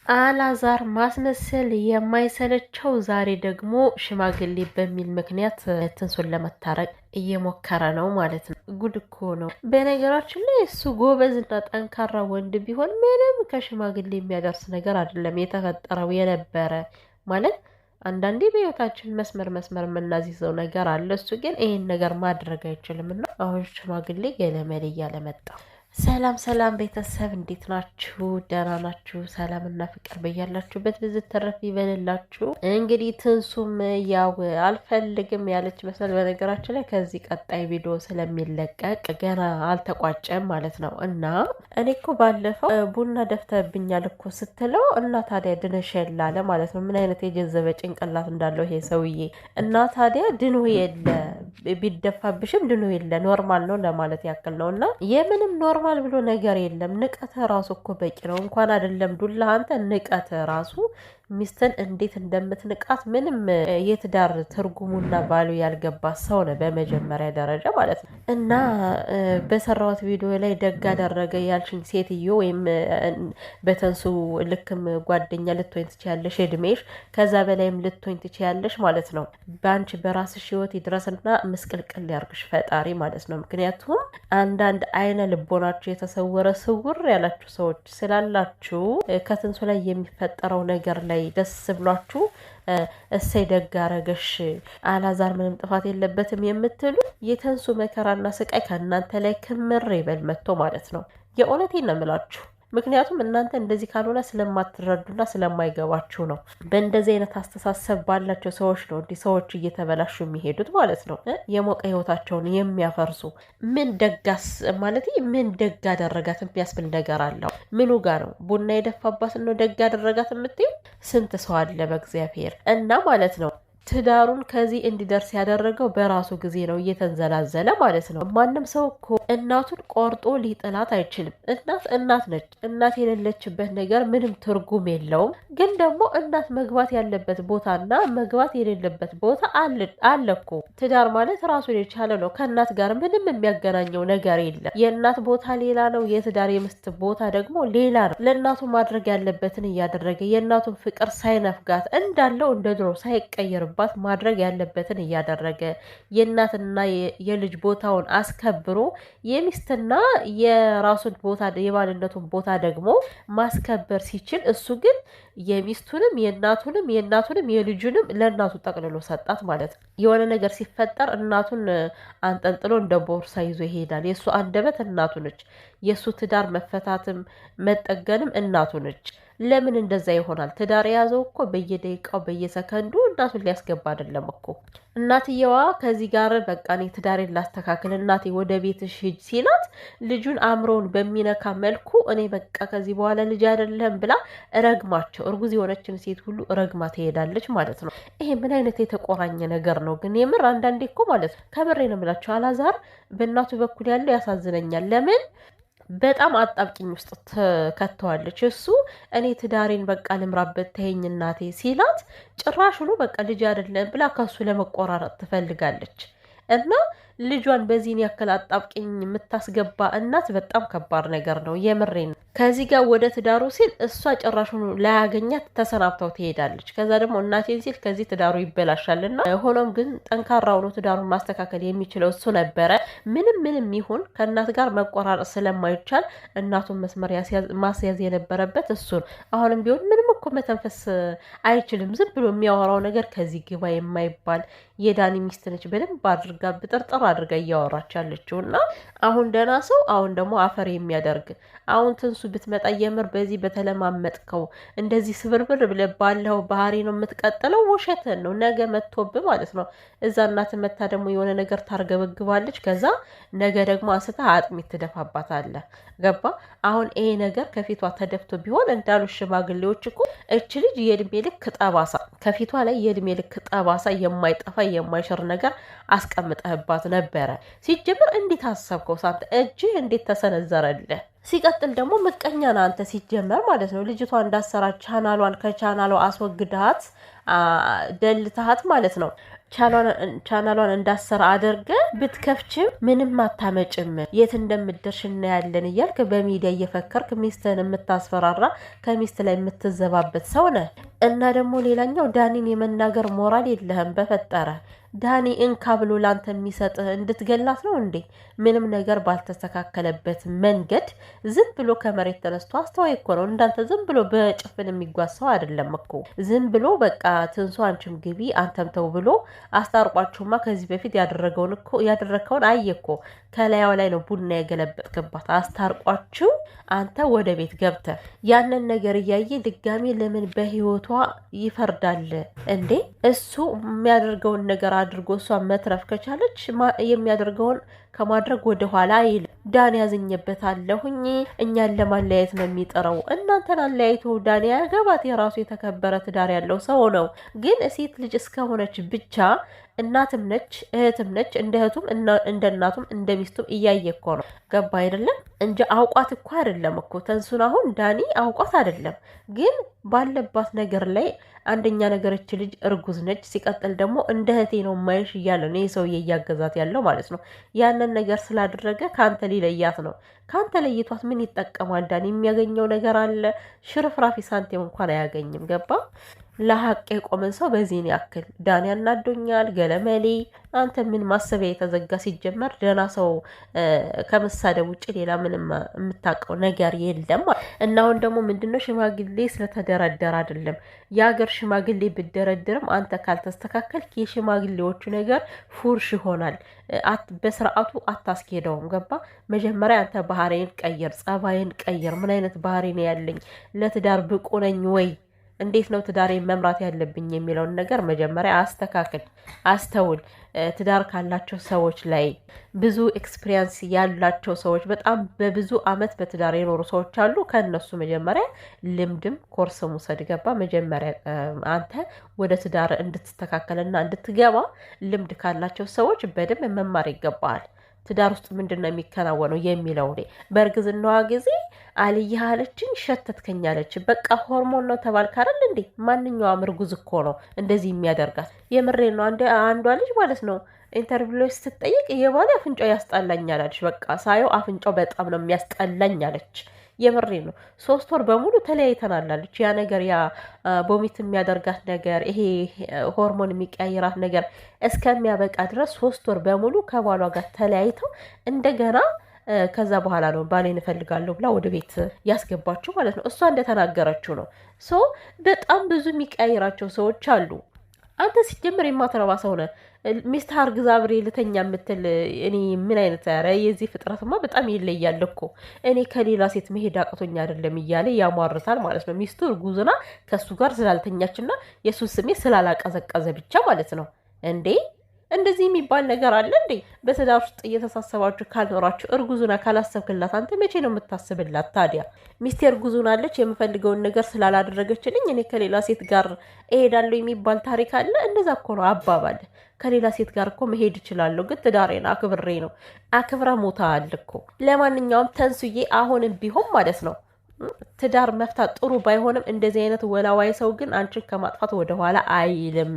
አላዛር ማስመሰል የማይሰለቸው ዛሬ ደግሞ ሽማግሌ በሚል ምክንያት ትንሱን ለመታረቅ እየሞከረ ነው ማለት ነው። ጉድ እኮ ነው። በነገራችን ላይ እሱ ጎበዝና ጠንካራ ወንድ ቢሆን ምንም ከሽማግሌ የሚያደርስ ነገር አይደለም የተፈጠረው የነበረ ማለት አንዳንዴ በህይወታችን መስመር የምናዚዘው ነገር አለ። እሱ ግን ይሄን ነገር ማድረግ አይችልም እና አሁን ሽማግሌ ገለመል እያለ መጣ። ሰላም ቤተሰብ እንዴት ናችሁ? ደህና ናችሁ? ሰላምና ፍቅር በያላችሁበት ብዝት ተረፍ ይበልላችሁ። እንግዲህ ትንሱም ያው አልፈልግም ያለች መሰል። በነገራችን ላይ ከዚህ ቀጣይ ቪዲዮ ስለሚለቀቅ ገና አልተቋጨም ማለት ነው። እና እኔ እኮ ባለፈው ቡና ደፍተብኛል እኮ ስትለው እና ታዲያ ድነሽላ አለ ማለት ነው። ምን አይነት የጀዘበ ጭንቅላት እንዳለው ይሄ ሰውዬ። እና ታዲያ ድኖ የለ ቢደፋብሽም ድኖ የለ ኖርማል ነው ለማለት ያክል ነው። እና የምንም ኖርማል ብሎ ነገር የለም። ንቀተ ራሱ እኮ በቂ ነው። እንኳን አይደለም ዱላ አንተ ንቀተ ራሱ ሚስትን እንዴት እንደምትንቃት ምንም የትዳር ትርጉሙና ባሉ ያልገባ ሰው ነው በመጀመሪያ ደረጃ ማለት ነው። እና በሰራሁት ቪዲዮ ላይ ደግ አደረገ ያልሽኝ ሴትዮ ወይም በተንሱ ልክም ጓደኛ ልትሆኝ ትችያለሽ፣ እድሜሽ ከዛ በላይም ልትሆኝ ትችያለሽ ማለት ነው። በአንቺ በራስሽ ህይወት ይድረስና ምስቅልቅል ያርግሽ ፈጣሪ ማለት ነው። ምክንያቱም አንዳንድ አይነ ልቦናችሁ የተሰወረ ስውር ያላችሁ ሰዎች ስላላችሁ ከትንሱ ላይ የሚፈጠረው ነገር ላይ ደስ ብሏችሁ እሰይ ደግ አረገሽ አላዛር ምንም ጥፋት የለበትም የምትሉ የተንሱ መከራና ስቃይ ከእናንተ ላይ ክምር ይበል መጥቶ ማለት ነው። የእውነቴን ነው የምላችሁ። ምክንያቱም እናንተ እንደዚህ ካልሆነ ስለማትረዱና ስለማይገባችሁ ነው። በእንደዚህ አይነት አስተሳሰብ ባላቸው ሰዎች ነው እንዲህ ሰዎች እየተበላሹ የሚሄዱት ማለት ነው። የሞቀ ህይወታቸውን የሚያፈርሱ ምን ደጋስ ማለት ምን ደግ አደረጋት የሚያስብል ነገር አለው። ምኑ ጋ ነው ቡና የደፋባት ነው ደግ አደረጋት የምትይው? ስንት ሰው አለ በእግዚአብሔር እና ማለት ነው። ትዳሩን ከዚህ እንዲደርስ ያደረገው በራሱ ጊዜ ነው፣ እየተንዘላዘለ ማለት ነው። ማንም ሰው እኮ እናቱን ቆርጦ ሊጥላት አይችልም። እናት ነች። እናት የሌለችበት ነገር ምንም ትርጉም የለውም። ግን ደግሞ እናት መግባት ያለበት ቦታና መግባት የሌለበት ቦታ አለ እኮ። ትዳር ማለት ራሱን የቻለ ነው። ከእናት ጋር ምንም የሚያገናኘው ነገር የለም። የእናት ቦታ ሌላ ነው፣ የትዳር የምስት ቦታ ደግሞ ሌላ ነው። ለእናቱ ማድረግ ያለበትን እያደረገ የእናቱን ፍቅር ሳይነፍጋት እንዳለው እንደ ድሮ ሳይቀየር ማድረግ ያለበትን እያደረገ የእናትና የልጅ ቦታውን አስከብሮ የሚስትና የራሱን ቦታ የባልነቱን ቦታ ደግሞ ማስከበር ሲችል እሱ ግን የሚስቱንም የእናቱንም የልጁንም ለእናቱ ጠቅልሎ ሰጣት ማለት ነው። የሆነ ነገር ሲፈጠር እናቱን አንጠልጥሎ እንደ ቦርሳ ይዞ ይሄዳል። የእሱ አንደበት እናቱ ነች። የእሱ ትዳር መፈታትም መጠገንም እናቱ ነች። ለምን እንደዛ ይሆናል? ትዳር የያዘው እኮ በየደቂቃው በየሰከንዱ እናቱን ሊያስገባ አይደለም እኮ። እናትየዋ ከዚህ ጋር በቃ እኔ ትዳሬን ላስተካክል እናቴ ወደ ቤትሽ ሂጅ ሲላት ልጁን አእምሮውን በሚነካ መልኩ እኔ በቃ ከዚህ በኋላ ልጅ አይደለም ብላ ረግማቸው እርጉዝ የሆነችን ሴት ሁሉ ረግማ ትሄዳለች ማለት ነው። ይሄ ምን አይነት የተቆራኘ ነገር ነው ግን? የምር አንዳንዴ እኮ ማለት ነው ከብሬ ነው የምላቸው አላዛር በእናቱ በኩል ያለው ያሳዝነኛል። ለምን በጣም አጣብቂኝ ውስጥ ተከተዋለች። እሱ እኔ ትዳሬን በቃ ልምራበት ተይኝ እናቴ ሲላት ጭራሽኑ በቃ ልጅ አይደለም ብላ ከሱ ለመቆራረጥ ትፈልጋለች። እና ልጇን በዚህን ያክል አጣብቂኝ የምታስገባ እናት በጣም ከባድ ነገር ነው። የምሬን ከዚህ ጋር ወደ ትዳሩ ሲል እሷ ጭራሹኑ ላያገኛት ተሰናብተው ትሄዳለች። ከዛ ደግሞ እናቴን ሲል ከዚህ ትዳሩ ይበላሻልና ሆኖም ግን ጠንካራ ሆኖ ትዳሩን ማስተካከል የሚችለው እሱ ነበረ። ምንም ይሁን ከእናት ጋር መቆራረጥ ስለማይቻል እናቱን መስመር ማስያዝ የነበረበት እሱን። አሁንም ቢሆን ምንም እኮ መተንፈስ አይችልም። ዝም ብሎ የሚያወራው ነገር ከዚህ ግባ የማይባል የዳኒ ሚስት ነች። በደንብ አድርጋ ብጥርጥር አድርጋ እያወራች ያለችው እና አሁን ደህና ሰው አሁን ደግሞ አፈር የሚያደርግ አሁን ትንሱ ብትመጣ የምር በዚህ በተለማመጥከው እንደዚህ ስብርብር ብለህ ባለው ባህሪ ነው የምትቀጥለው። ውሸትን ነው ነገ መጥቶብ ማለት ነው። እዛ እናት መታ ደግሞ የሆነ ነገር ታርገበግባለች። ከዛ ነገ ደግሞ አንስታ አጥሚት ትደፋባታለህ። ገባ? አሁን ይሄ ነገር ከፊቷ ተደፍቶ ቢሆን እንዳሉ ሽማግሌዎች እኮ እች ልጅ የእድሜ ልክ ጠባሳ ከፊቷ ላይ የእድሜ ልክ ጠባሳ የማይጠፋ የማይሽር ነገር አስቀምጠህባት ነበረ። ሲጀምር እንዴት አሰብከው? ሳንተ እጅህ እንዴት ተሰነዘረልህ? ሲቀጥል ደግሞ ምቀኛ ነህ አንተ ሲጀመር ማለት ነው። ልጅቷ እንዳሰራ ቻናሏን ከቻናሏ አስወግዳት ደልተሃት ማለት ነው። ቻናሏን እንዳሰራ አድርገ ብትከፍችም ምንም አታመጭም፣ የት እንደምትደርሽ እናያለን እያልክ በሚዲያ እየፈከርክ ሚስትህን የምታስፈራራ ከሚስት ላይ የምትዘባበት ሰው ነህ። እና ደግሞ ሌላኛው ዳኒን የመናገር ሞራል የለህም በፈጠረ። ዳኒ እንካ ብሎ ላንተ የሚሰጥህ እንድትገላት ነው እንዴ? ምንም ነገር ባልተስተካከለበት መንገድ ዝም ብሎ ከመሬት ተነስቶ አስተዋይ እኮ ነው። እንዳንተ ዝም ብሎ በጭፍን የሚጓዝ ሰው አይደለም እኮ። ዝም ብሎ በቃ ትንሱ አንቺም ግቢ አንተም ተው ብሎ አስታርቋችሁማ ከዚህ በፊት ያደረከውን አየ እኮ። ከላያው ላይ ነው ቡና የገለበጥክባት። አስታርቋችሁ አንተ ወደ ቤት ገብተ ያንን ነገር እያየ ድጋሚ ለምን በህይወቷ ይፈርዳል እንዴ? እሱ የሚያደርገውን ነገር አድርጎ እሷ መትረፍ ከቻለች የሚያደርገውን ከማድረግ ወደ ኋላ አይል። ዳኒ ያዝኝበታለሁኝ እኛን ለማለያየት ነው የሚጥረው። እናንተን አለያይቶ ዳኒ ያገባት የራሱ የተከበረ ትዳር ያለው ሰው ነው። ግን ሴት ልጅ እስከሆነች ብቻ እናትም ነች እህትም ነች፣ እንደ እህቱም እንደ እናቱም እንደ ሚስቱም እያየ እኮ ነው። ገባ አይደለም እንጂ አውቋት እኮ አይደለም እኮ ተንሱን። አሁን ዳኒ አውቋት አይደለም፣ ግን ባለባት ነገር ላይ አንደኛ ነገሮች ልጅ እርጉዝ ነች፣ ሲቀጥል ደግሞ እንደ እህቴ ነው ማይሽ እያለ ነው ይህ ሰውዬ እያገዛት ያለው ማለት ነው። ያንን ነገር ስላደረገ ከአንተ ሊለያት ነው። ከአንተ ለይቷት ምን ይጠቀማል ዳኒ? የሚያገኘው ነገር አለ? ሽርፍራፊ ሳንቲም እንኳን አያገኝም። ገባ? ለሀቅ የቆመን ሰው በዚህን ያክል ዳኒ ያናዶኛል ገለመሌ። አንተ ምን ማሰቢያ የተዘጋ ሲጀመር ደህና ሰው ከመሳደብ ውጭ ሌላ ምንም የምታውቀው ነገር የለም። እና አሁን ደግሞ ምንድነው ሽማግሌ ስለተደረደረ አይደለም። የሀገር ሽማግሌ ብደረድርም አንተ ካልተስተካከልክ የሽማግሌዎቹ ነገር ፉርሽ ይሆናል። በስርዓቱ አታስኬደውም። ገባ? መጀመሪያ አንተ ባህሪን ቀይር፣ ጸባይን ቀይር። ምን አይነት ባህሪ ነው ያለኝ? ለትዳር ብቁ ነኝ ወይ? እንዴት ነው ትዳሬን መምራት ያለብኝ የሚለውን ነገር መጀመሪያ አስተካክል፣ አስተውል። ትዳር ካላቸው ሰዎች ላይ ብዙ ኤክስፒሪየንስ ያላቸው ሰዎች፣ በጣም በብዙ አመት በትዳር የኖሩ ሰዎች አሉ። ከነሱ መጀመሪያ ልምድም ኮርስ ሙሰድ። ገባ? መጀመሪያ አንተ ወደ ትዳር እንድትስተካከልና እንድትገባ ልምድ ካላቸው ሰዎች በደንብ መማር ይገባል። ትዳር ውስጥ ምንድን ነው የሚከናወነው የሚለው በእርግዝናዋ ጊዜ አልያ አለችኝ ሸተትከኛለች። በቃ ሆርሞን ነው ተባልክ አይደል እንዴ? ማንኛውም እርጉዝ እኮ ነው እንደዚህ የሚያደርጋት። የምሬ ነው። አንዷ ልጅ ማለት ነው ኢንተርቪው ላይ ስትጠይቅ የባለ አፍንጫው ያስጣላኛል አለች። በቃ ሳየው አፍንጫው በጣም ነው የሚያስጠላኝ አለች። የምሬ ነው። 3 ወር በሙሉ ተለያይተናል አለች። ያ ነገር ያ ቦሚት የሚያደርጋት ነገር ይሄ ሆርሞን የሚቀያየራት ነገር እስከሚያበቃ ድረስ 3 ወር በሙሉ ከባሏ ጋር ተለያይተው እንደገና ከዛ በኋላ ነው ባሌን እፈልጋለሁ ብላ ወደ ቤት ያስገባችሁ ማለት ነው። እሷ እንደተናገረችው ነው። በጣም ብዙ የሚቀያየራቸው ሰዎች አሉ። አንተ ሲጀምር የማትረባ ሰው ነህ። ሚስት አርግዛ አብሬ ልተኛ የምትል እኔ ምን አይነት ኧረ የዚህ ፍጥረትማ በጣም ይለያል እኮ። እኔ ከሌላ ሴት መሄድ አቅቶኝ አይደለም እያለ ያሟርታል ማለት ነው። ሚስቱ እርጉዝና ከሱ ጋር ስላልተኛችና የሱን ስሜት ስላላቀዘቀዘ ብቻ ማለት ነው እንዴ። እንደዚህ የሚባል ነገር አለ እንዴ? በትዳር ውስጥ እየተሳሰባችሁ ካልኖራችሁ እርጉዙና ካላሰብክላት አንተ መቼ ነው የምታስብላት ታዲያ? ሚስቴ እርጉዙና አለች የምፈልገውን ነገር ስላላደረገችልኝ እኔ ከሌላ ሴት ጋር እሄዳለሁ የሚባል ታሪክ አለ? እንደዛ እኮ ነው አባባል። ከሌላ ሴት ጋር እኮ መሄድ እችላለሁ፣ ግን ትዳሬን አክብሬ ነው። አክብረ ሞታ አለ እኮ። ለማንኛውም ተንሱዬ አሁንም ቢሆን ማለት ነው ትዳር መፍታት ጥሩ ባይሆንም እንደዚህ አይነት ወላዋይ ሰው ግን አንቺን ከማጥፋት ወደኋላ አይልም።